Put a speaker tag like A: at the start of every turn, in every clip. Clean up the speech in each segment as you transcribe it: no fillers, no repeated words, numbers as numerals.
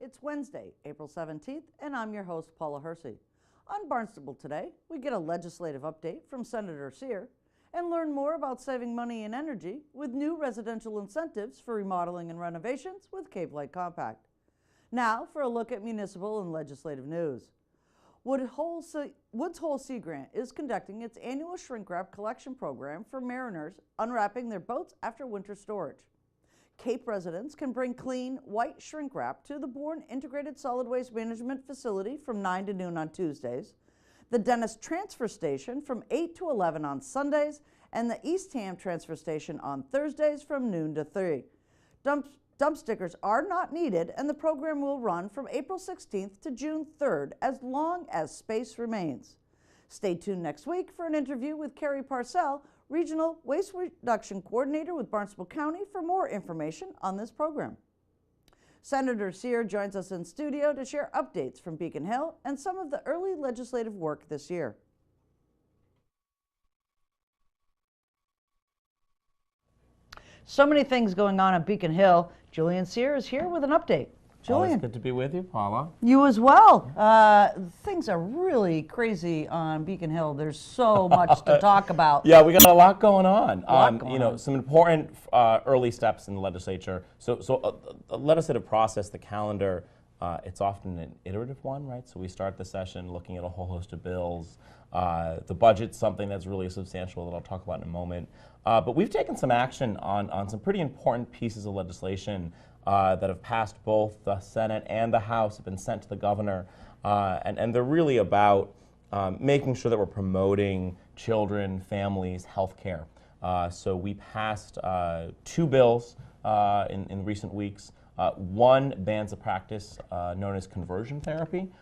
A: It's Wednesday, April 17th, and I'm your host, Paula Hersey. On Barnstable Today, we get a legislative update from Senator Sear and learn more about saving money and energy with new residential incentives for remodeling and renovations with Cape Light Compact. Now for a look at municipal and legislative news. Woods Hole Sea Grant is conducting its annual shrink wrap collection program for mariners unwrapping their boats after winter storage. Cape residents can bring clean, white shrink wrap to the Bourne Integrated Solid Waste Management Facility from 9 to noon on Tuesdays, the Dennis Transfer Station from 8 to 11 on Sundays, and the Eastham Transfer Station on Thursdays from noon to 3. Dump stickers are not needed, and the program will run from April 16th to June 3rd as long as space remains. Stay tuned next week for an interview with Carrie Parcell, Regional Waste Reduction Coordinator with Barnstable County, for more information on this program. Senator Sear joins us in studio to share updates from Beacon Hill and some of the early legislative work this year. So many things going on at Beacon Hill. Julian Sear is here with an update. Julian.
B: Always good to be with you, Paula.
A: You as well. Things are really crazy on Beacon Hill. There's so much to talk about.
B: Yeah, we got a lot going on. Some important early steps in the legislature. So a legislative process, the calendar, it's often an iterative one, right? So we start the session looking at a whole host of bills. The budget's something that's really substantial that I'll talk about in a moment. But we've taken some action on some pretty important pieces of legislation that have passed. Both the Senate and the House have been sent to the governor, and they're really about making sure that we're promoting children, families, health care. So we passed 2 bills in recent weeks. One bans a practice known as conversion therapy,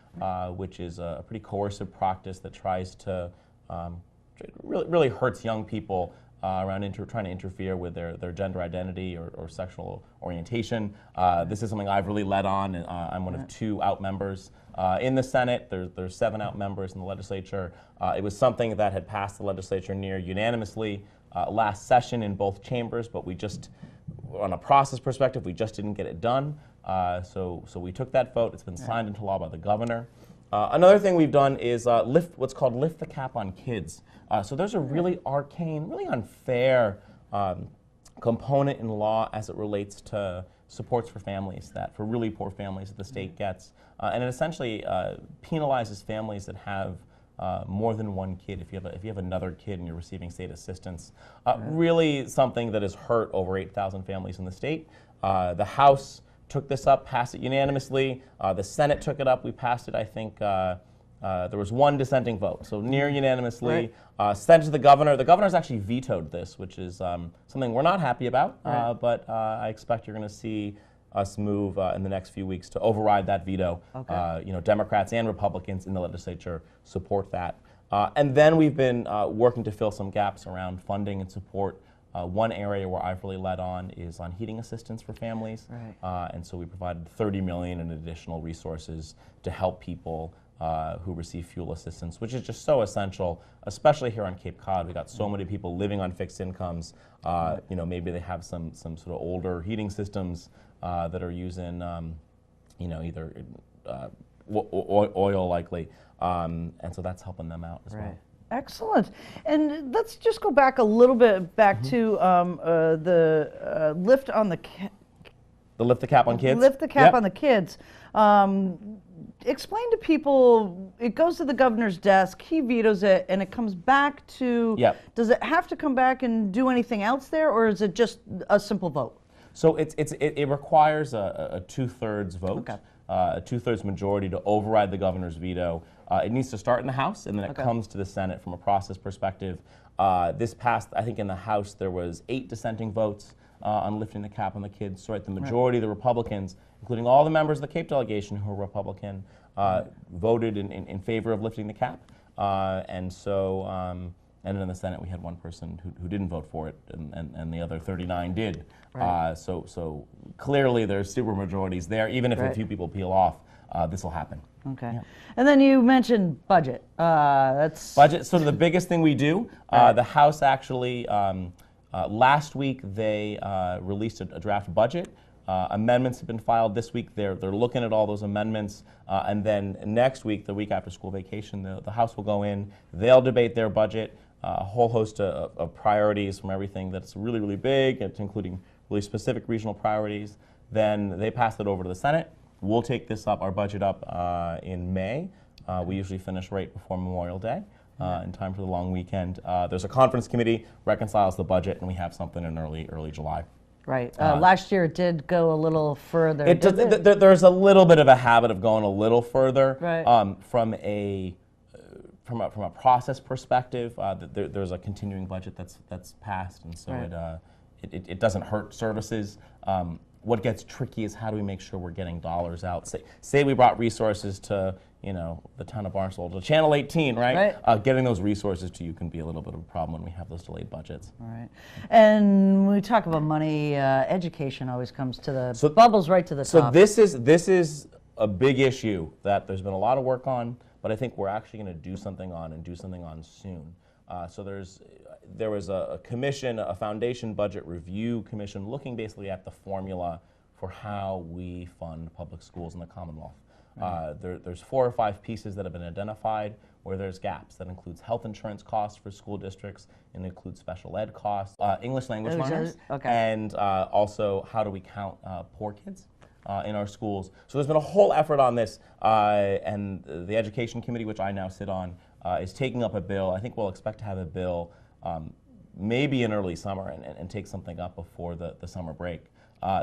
B: which is a pretty coercive practice that tries to really hurts young people around trying to interfere with their gender identity or sexual orientation. This is something I've really led on, and I'm one of 2 out members in the Senate. There's 7 out members in the legislature. It was something that had passed the legislature near unanimously last session in both chambers, but we just, on a process perspective, we just didn't get it done. So we took that vote. It's been signed into law by the governor. Another thing we've done is what's called lift the cap on kids. So there's a really arcane, really unfair component in law as it relates to supports for families, for really poor families that the state gets. And it essentially penalizes families that have more than one kid. If you have another kid and you're receiving state assistance, really something that has hurt over 8,000 families in the state. The House took this up, passed it unanimously. The Senate took it up. We passed it, I think, there was 1 dissenting vote, so near unanimously. Sent to the governor. The governor's actually vetoed this, which is something we're not happy about, but I expect you're going to see us move in the next few weeks to override that veto. Okay. Democrats and Republicans in the legislature support that. And then we've been working to fill some gaps around funding and support. One area where I've really led on is on heating assistance for families. Right. And so we provided $30 million in additional resources to help people who receive fuel assistance, which is just so essential, especially here on Cape Cod. We got so many people living on fixed incomes. Maybe they have some sort of older heating systems that are using, either oil likely, and so that's helping them out as well.
A: Excellent. And let's just go back a little bit to the lift on the
B: lift the cap on kids.
A: Lift the cap on the kids. Explain to people, it goes to the governor's desk, he vetoes it, and it comes back to, does it have to come back and do anything else there, or is it just a simple vote?
B: So it requires a 2/3 vote, a 2/3 majority to override the governor's veto. It needs to start in the House, and then it comes to the Senate from a process perspective. This passed, I think in the House there was 8 dissenting votes on lifting the cap on the kids. So the majority of the Republicans, including all the members of the Cape delegation who are Republican, voted in favor of lifting the cap. And in the Senate we had 1 person who didn't vote for it, and the other 39 did. Right. So clearly there's super majorities there. Even if a few people peel off, this will happen.
A: Okay. Yeah. And then you mentioned budget. That's
B: budget. So the biggest thing we do, the House actually last week they released a draft budget Amendments have been filed this week. They're looking at all those amendments, and then next week, the week after school vacation, the House will go in. They'll debate their budget, a whole host of priorities, from everything that's really, really big, including really specific regional priorities. Then they pass it over to the Senate. We'll take our budget up in May. We usually finish right before Memorial Day. In time for the long weekend. There's a conference committee, reconciles the budget, and we have something in early July.
A: Right. Last year it did go a little further.
B: There's a little bit of a habit of going a little further.
A: Right.
B: From a process perspective, there's a continuing budget that's passed, and so
A: right.
B: it doesn't hurt services. What gets tricky is how do we make sure we're getting dollars out? Say we brought resources to the town of Barnstable, to Channel 18, right? Getting those resources to you can be a little bit of a problem when we have those delayed budgets.
A: All right. And when we talk about money, education always comes to the bubbles right to the top.
B: So this is a big issue that there's been a lot of work on, but I think we're actually going to do something on soon. So there was a commission, a foundation budget review commission, looking basically at the formula for how we fund public schools in the Commonwealth. There's 4 or 5 pieces that have been identified where there's gaps. That includes health insurance costs for school districts, and includes special ed costs, English language learners, and also how do we count poor kids in our schools. So there's been a whole effort on this, and the Education Committee, which I now sit on, is taking up a bill. I think we'll expect to have a bill maybe in early summer and take something up before the summer break.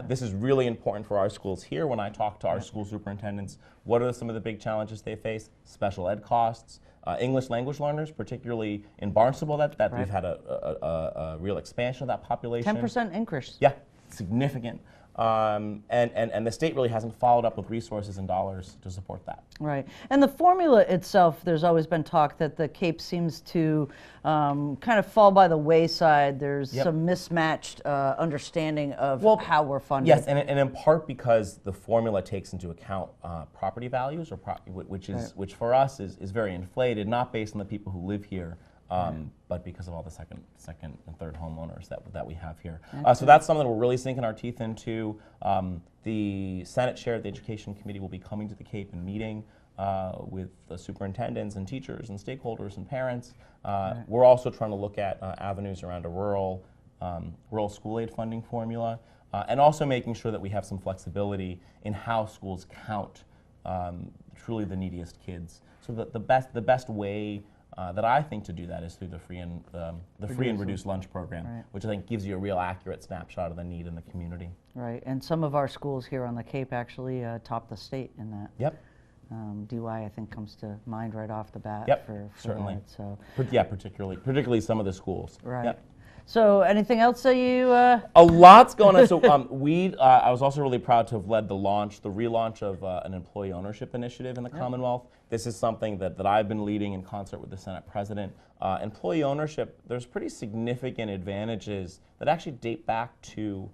B: This is really important for our schools here. When I talk to our school superintendents, what are some of the big challenges they face? Special ed costs, English language learners, particularly in Barnstable, that we've had a real expansion of that population.
A: 10% increase.
B: Yeah, significant. And the state really hasn't followed up with resources and dollars to support that.
A: Right. And the formula itself, there's always been talk that the CAPE seems to kind of fall by the wayside. There's some mismatched understanding of how we're funded.
B: Yes, and in part because the formula takes into account property values, which for us is very inflated, not based on the people who live here, but because of all the second and third homeowners that we have here. So that's something that we're really sinking our teeth into. The Senate chair of the Education Committee will be coming to the Cape and meeting with the superintendents and teachers and stakeholders and parents. We're also trying to look at avenues around a rural school aid funding formula, and also making sure that we have some flexibility in how schools count truly the neediest kids. So that the best way that I think to do that is through the free and reduced lunch program, which I think gives you a real accurate snapshot of the need in the community.
A: Right, and some of our schools here on the Cape actually top the state in that.
B: Yep.
A: DY, I think, comes to mind right off the bat.
B: Yep,
A: for
B: certainly.
A: That, so.
B: Yeah, particularly some of the schools.
A: Right.
B: Yep.
A: So anything else that you?
B: A lot's going on. So I was also really proud to have led the relaunch of an employee ownership initiative in the Commonwealth. This is something that I've been leading in concert with the Senate President. Employee ownership, there's pretty significant advantages that actually date back to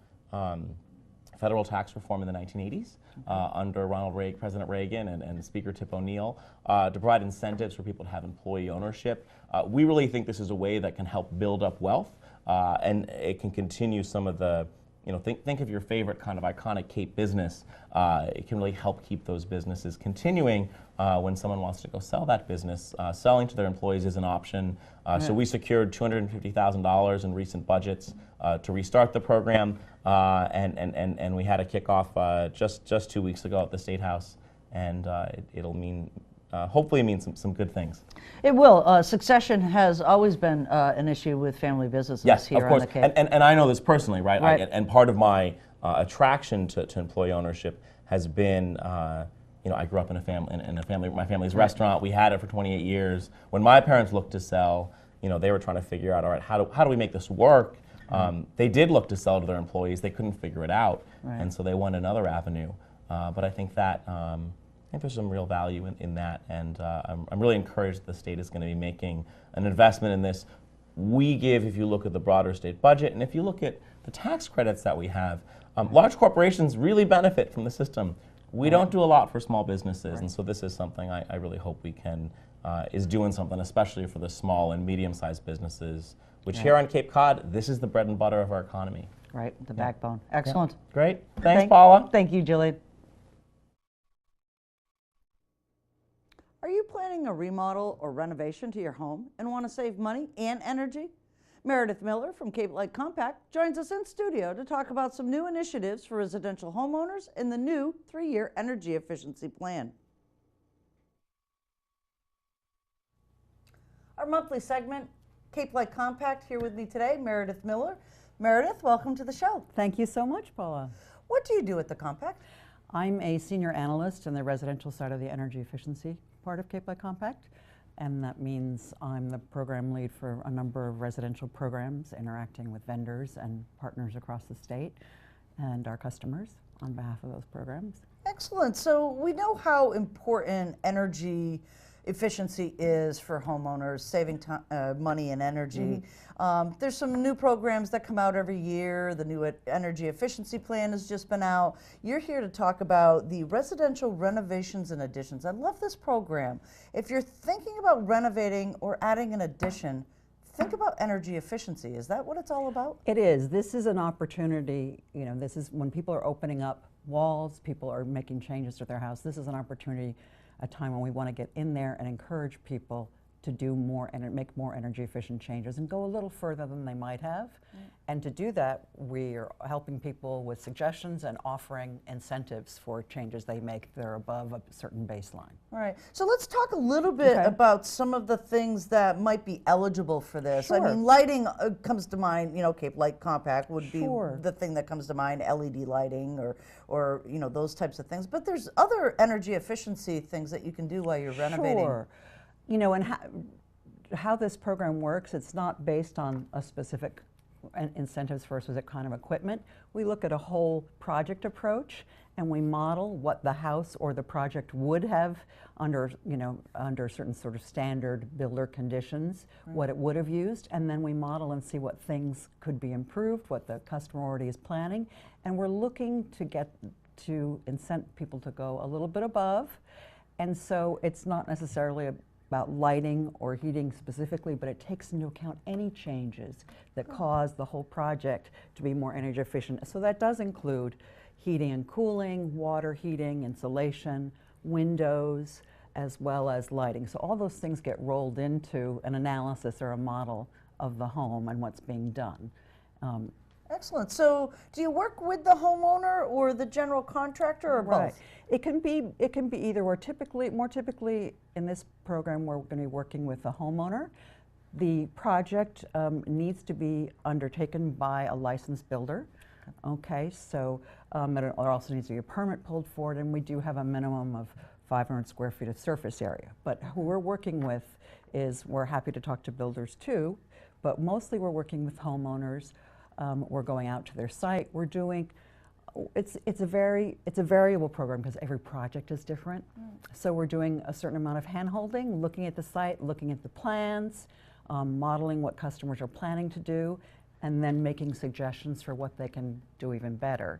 B: federal tax reform in the 1980s under President Reagan and Speaker Tip O'Neill to provide incentives for people to have employee ownership. We really think this is a way that can help build up wealth. And it can continue some of the, think of your favorite kind of iconic Cape business. It can really help keep those businesses continuing when someone wants to go sell that business. Selling to their employees is an option. So we secured $250,000 in recent budgets to restart the program, and we had a kickoff just 2 weeks ago at the State House, and it'll mean hopefully it means some good things.
A: It will. Succession has always been an issue with family businesses here on the Cape.
B: And I know this personally, right? And part of my attraction to employee ownership has been, I grew up in a family, my family's restaurant. We had it for 28 years. When my parents looked to sell, they were trying to figure out, all right, how do we make this work? They did look to sell to their employees. They couldn't figure it out, and so they went another avenue. But I think that there's some real value in that, and I'm really encouraged that the state is going to be making an investment in this. We give, if you look at the broader state budget, and if you look at the tax credits that we have, large corporations really benefit from the system. We don't do a lot for small businesses, and so this is something I really hope we can, is doing something, especially for the small and medium-sized businesses, which here on Cape Cod, this is the bread and butter of our economy.
A: right? The backbone. Excellent.
B: Yeah. Great. Thanks, Paula.
A: Thank you, Jillian. Are you planning a remodel or renovation to your home and want to save money and energy? Meredith Miller from Cape Light Compact joins us in studio to talk about some new initiatives for residential homeowners in the new 3-year energy efficiency plan. Our monthly segment, Cape Light Compact, here with me today, Meredith Miller. Meredith, welcome to the show.
C: Thank you so much, Paula.
A: What do you do at the Compact?
C: I'm a senior analyst in the residential side of the energy efficiency part of Cape Light Compact, and that means I'm the program lead for a number of residential programs interacting with vendors and partners across the state and our customers on behalf of those programs.
A: Excellent. So we know how important energy efficiency is for homeowners, saving money and energy. There's some new programs that come out every year. The new energy efficiency plan has just been out. You're here to talk about the residential renovations and additions. I love this program. If you're thinking about renovating or adding an addition, think about energy efficiency. Is that what it's all about?
C: It is. This is an opportunity, you know, this is when people are opening up walls, people are making changes to their house. This is an opportunity, a time when we want to get in there and encourage people to do more and make more energy efficient changes and go a little further than they might have. And to do that, we are helping people with suggestions and offering incentives for changes they make that are above a certain baseline.
A: All right. So let's talk a little bit about some of the things that might be eligible for this.
C: Sure.
A: I mean, lighting comes to mind, you know, Cape Light Compact would be the thing that comes to mind, LED lighting or you know, those types of things. But there's other energy efficiency things that you can do while you're renovating.
C: Sure. You know, and how this program works, it's not based on a specific incentives versus a kind of equipment. We look at a whole project approach and we model what the house or the project would have under, you know, under certain sort of standard builder conditions, what it would have used, and then we model and see what things could be improved, what the customer already is planning, and we're looking to get to incent people to go a little bit above. And so it's not necessarily about lighting or heating specifically, but it takes into account any changes that cause the whole project to be more energy efficient. So that does include heating and cooling, water heating, insulation, windows, as well as lighting. So all those things get rolled into an analysis or a model of the home and what's being done.
A: Excellent. So do you work with the homeowner or the general contractor or both?
C: It can be either or. More typically in this program we're going to be working with the homeowner. The project needs to be undertaken by a licensed builder. Okay, so there also needs to be a permit pulled for it, and we do have a minimum of 500 square feet of surface area. But who we're working with is, we're happy to talk to builders too, but mostly we're working with homeowners. We're going out to their site. We're doing, it's a variable program because every project is different. So we're doing a certain amount of hand-holding, looking at the site, looking at the plans, modeling what customers are planning to do, and then making suggestions for what they can do even better.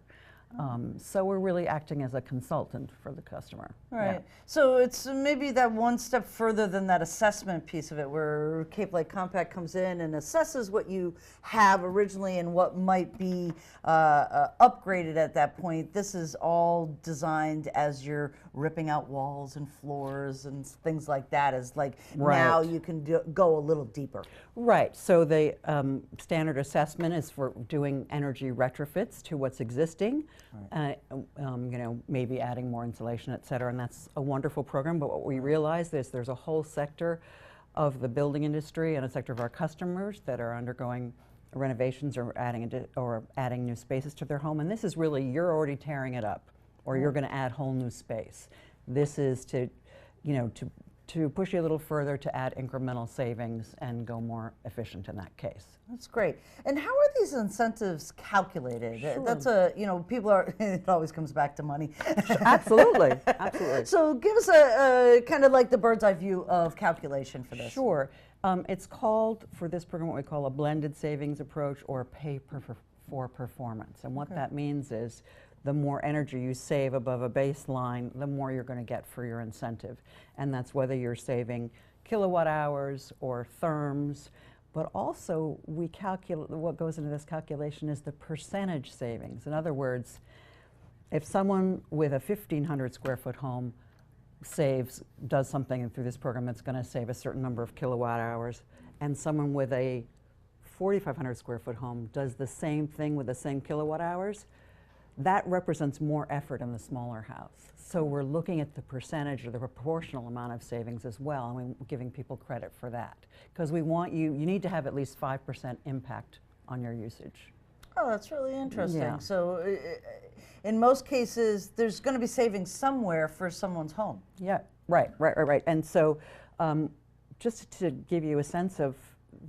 C: So we're really acting as a consultant for the customer.
A: Right.
C: Yeah.
A: So it's maybe that one step further than that assessment piece of it, where Cape Light Compact comes in and assesses what you have originally and what might be upgraded at that point. This is all designed as you're ripping out walls and floors and things like that. As like now you can go a little deeper.
C: Right. So the standard assessment is for doing energy retrofits to what's existing. You know, maybe adding more insulation, et cetera, and that's a wonderful program. But what we realize is there's a whole sector of the building industry and a sector of our customers that are undergoing renovations or adding new spaces to their home. And this is really, you're already tearing it up, or you're going to add whole new space. This is to, you know, to push you a little further to add incremental savings and go more efficient in that case.
A: That's great. And how are these incentives calculated?
C: Sure.
A: That's a, you know, people are, it always comes back to money.
C: Absolutely, absolutely.
A: So give us a kind of like the bird's eye view of calculation for this.
C: Sure. It's called, for this program, what we call a blended savings approach or pay for performance. And what that means is the more energy you save above a baseline, the more you're going to get for your incentive. And that's whether you're saving kilowatt hours or therms, but also we calculate, what goes into this calculation is the percentage savings. In other words, if someone with a 1,500 square foot home does something through this program that's going to save a certain number of kilowatt hours, and someone with a 4,500 square foot home does the same thing with the same kilowatt hours, that represents more effort in the smaller house. So we're looking at the percentage or the proportional amount of savings as well, and we're giving people credit for that. Because we want you need to have at least 5% impact on your usage.
A: Oh, that's really interesting.
C: Yeah.
A: So in most cases, there's going to be savings somewhere for someone's home.
C: Yeah, right. And so just to give you a sense of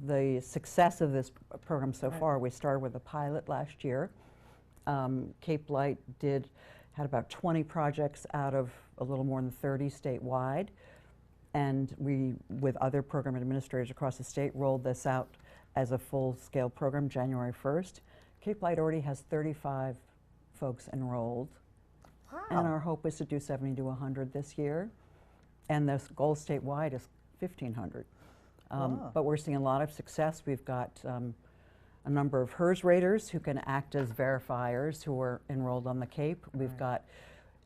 C: the success of this program so far, we started with a pilot last year. Cape Light had about 20 projects out of a little more than 30 statewide. And we, with other program administrators across the state, rolled this out as a full-scale program January 1st. Cape Light already has 35 folks enrolled.
A: Wow.
C: And our hope is to do 70 to 100 this year. And the goal statewide is 1,500.
A: Wow.
C: But we're seeing a lot of success. We've got a number of HERS raters who can act as verifiers who are enrolled on the Cape. We've got,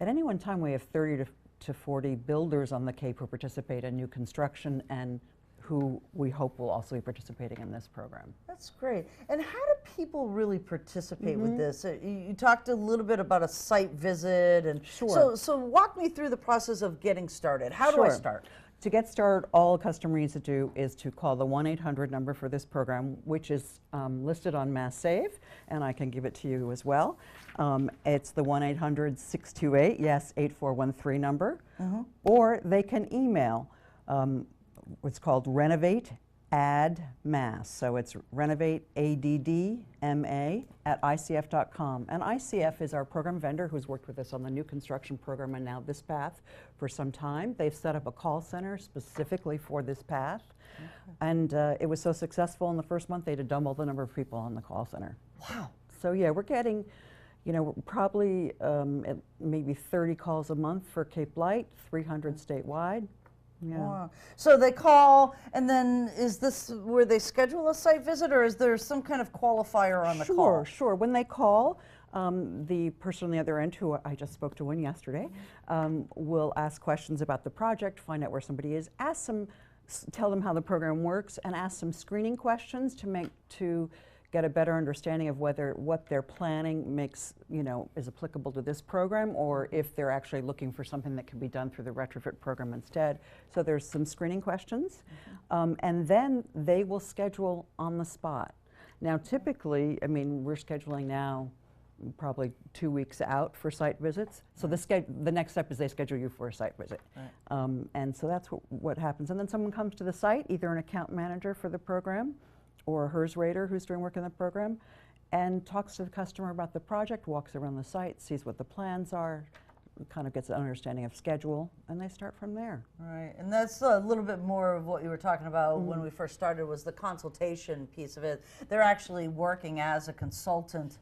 C: at any one time, we have 30 to 40 builders on the Cape who participate in new construction and who we hope will also be participating in this program.
A: That's great. And how do people really participate with this? You talked a little bit about a site visit, and
C: Sure.
A: So walk me through the process of getting started. How do I
C: Sure.
A: start?
C: To get started, all a customer needs to do is to call the 1-800 number for this program, which is listed on Mass Save, and I can give it to you as well. It's the 1-800-628, yes, 8413 number. Or they can email what's called Renovate Add Mass. So it's Renovate ADDMA at ICF.com. And ICF is our program vendor who's worked with us on the new construction program and now this path for some time. They've set up a call center specifically for this path. And it was so successful in the first month, they had to double the number of people on the call center.
A: Wow.
C: So yeah, we're getting, probably maybe 30 calls a month for Cape Light, 300 statewide. Yeah.
A: Wow. So they call, and then is this where they schedule a site visit, or is there some kind of qualifier on the call?
C: Sure. When they call, the person on the other end, who I just spoke to one yesterday, will ask questions about the project, find out where somebody is, tell them how the program works, and ask some screening questions to get a better understanding of whether what they're planning is applicable to this program, or if they're actually looking for something that can be done through the retrofit program instead. So there's some screening questions, and then they will schedule on the spot. Now typically, we're scheduling now probably 2 weeks out for site visits. So the next step is they schedule you for a site visit.
A: Right.
C: And so that's what happens. And then someone comes to the site, either an account manager for the program, or a HERS rater who's doing work in the program, and talks to the customer about the project, walks around the site, sees what the plans are, kind of gets an understanding of schedule, and they start from there.
A: Right, and that's a little bit more of what you were talking about when we first started, was the consultation piece of it. They're actually working as a consultant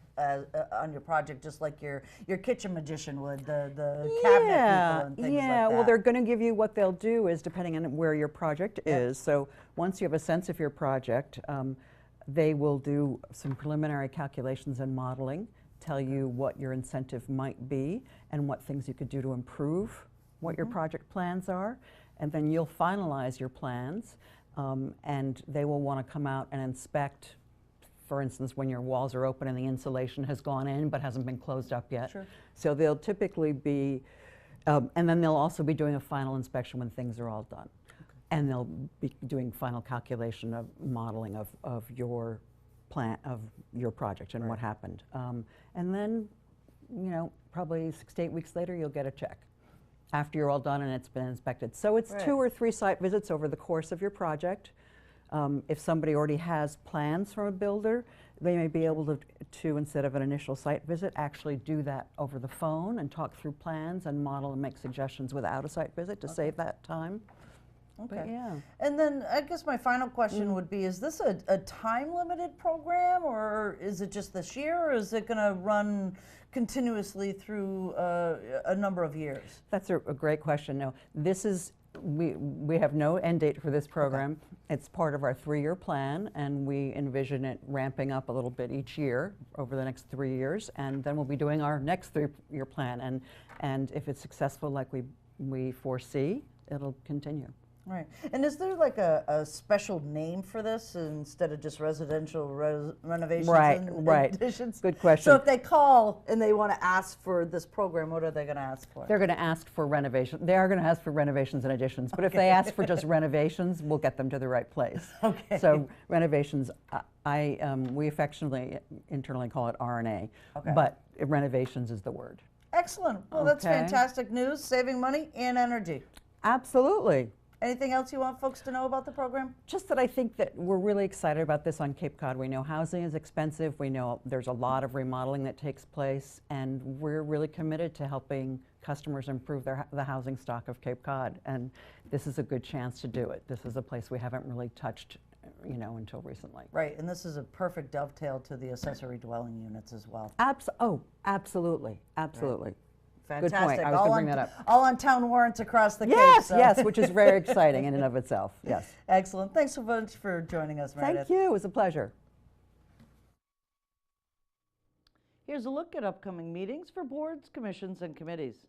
A: on your project, just like your kitchen magician would, the cabinet people and things like that.
C: Well, they're going to give you, what they'll do is, depending on where your project is, so once you have a sense of your project, they will do some preliminary calculations and modeling, tell you what your incentive might be and what things you could do to improve what your project plans are, and then you'll finalize your plans, and they will want to come out and inspect, for instance, when your walls are open and the insulation has gone in but hasn't been closed up yet.
A: Sure.
C: So they'll typically be, and then they'll also be doing a final inspection when things are all done. And they'll be doing final calculation of modeling of your plan, of your project and what happened. And then, probably 6 to 8 weeks later, you'll get a check after you're all done and it's been inspected. So it's 2 or 3 site visits over the course of your project. If somebody already has plans from a builder, they may be able to, instead of an initial site visit, actually do that over the phone and talk through plans and model and make suggestions without a site visit to save that time.
A: Okay.
C: But yeah.
A: And then I guess my final question would be, is this a time-limited program, or is it just this year, or is it going to run continuously through a number of years?
C: That's a great question. No, this is We have no end date for this program. Okay. It's part of our 3-year plan, and we envision it ramping up a little bit each year over the next 3 years, and then we'll be doing our next 3-year plan. And if it's successful like we foresee, it'll continue.
A: Right. And is there like a special name for this instead of just residential renovations and additions?
C: Good question.
A: So if they call and they want to ask for this program, what are they going to ask for?
C: They're going to ask for renovation. They are going to ask for renovations and additions. But if they ask for just renovations, we'll get them to the right place.
A: Okay.
C: So renovations, we affectionately internally call it R&A.
A: Okay.
C: But renovations is the word.
A: Excellent. Well, that's fantastic news. Saving money and energy.
C: Absolutely.
A: Anything else you want folks to know about the program?
C: Just that I think that we're really excited about this on Cape Cod. We know housing is expensive. We know there's a lot of remodeling that takes place, and we're really committed to helping customers improve the housing stock of Cape Cod. And this is a good chance to do it. This is a place we haven't really touched, until recently.
A: Right, and this is a perfect dovetail to the accessory dwelling units as well.
C: Absolutely, absolutely.
A: Right. Fantastic.
C: Good point. I was going to bring that up.
A: All on town warrants across the Cape.
C: Yes, which is very exciting in and of itself. Yes.
A: Excellent. Thanks so much for joining us, Meredith.
C: Thank you. It was a pleasure.
A: Here's a look at upcoming meetings for boards, commissions, and committees.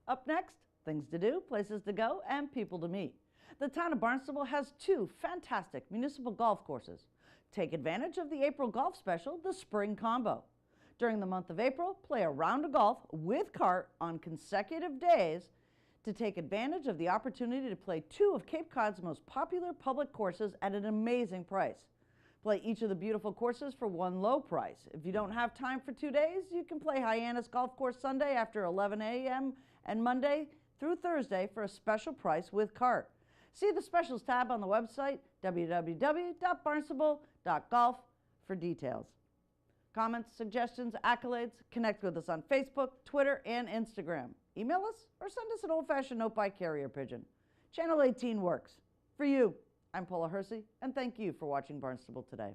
A: Up next, things to do, places to go, and people to meet. The town of Barnstable has 2 fantastic municipal golf courses. Take advantage of the April golf special, the Spring Combo. During the month of April, play a round of golf with cart on consecutive days to take advantage of the opportunity to play 2 of Cape Cod's most popular public courses at an amazing price. Play each of the beautiful courses for one low price. If you don't have time for 2 days, you can play Hyannis Golf Course Sunday after 11 a.m. and Monday through Thursday for a special price with cart. See the specials tab on the website, www.barnstable.golf, for details. Comments, suggestions, accolades, connect with us on Facebook, Twitter, and Instagram. Email us or send us an old-fashioned note by carrier pigeon. Channel 18 works. For you, I'm Paula Hersey, and thank you for watching Barnstable Today.